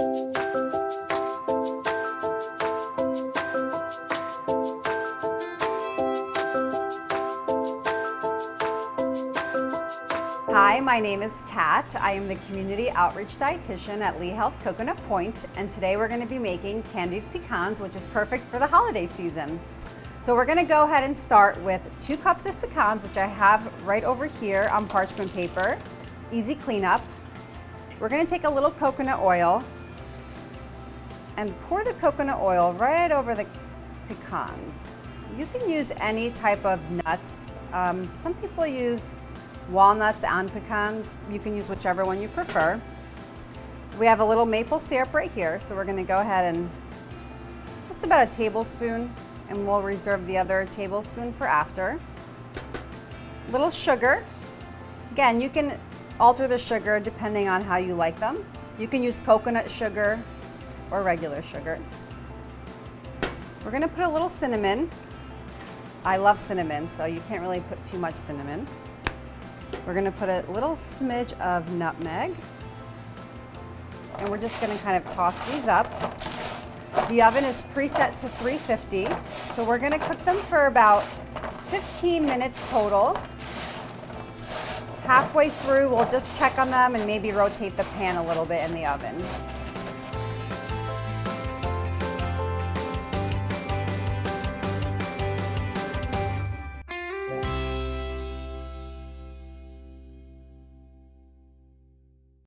Hi, my name is Kat. I am the Community Outreach Dietitian at Lee Health Coconut Point, and today we're going to be making candied pecans, which is perfect for the holiday season. So we're going to go ahead and start with 2 cups of pecans, which I have right over here on parchment paper. Easy cleanup. We're going to take a little coconut oil and pour the coconut oil right over the pecans. You can use any type of nuts. Some people use walnuts and pecans. You can use whichever one you prefer. We have a little maple syrup right here, so we're going to go ahead and just about a tablespoon, and we'll reserve the other tablespoon for after. A little sugar. Again, you can alter the sugar depending on how you like them. You can use coconut sugar or regular sugar. We're going to put a little cinnamon. I love cinnamon, so you can't really put too much cinnamon. We're going to put a little smidge of nutmeg, and we're just going to kind of toss these up. The oven is preset to 350, so we're going to cook them for about 15 minutes total. Halfway through, we'll just check on them and maybe rotate the pan a little bit in the oven.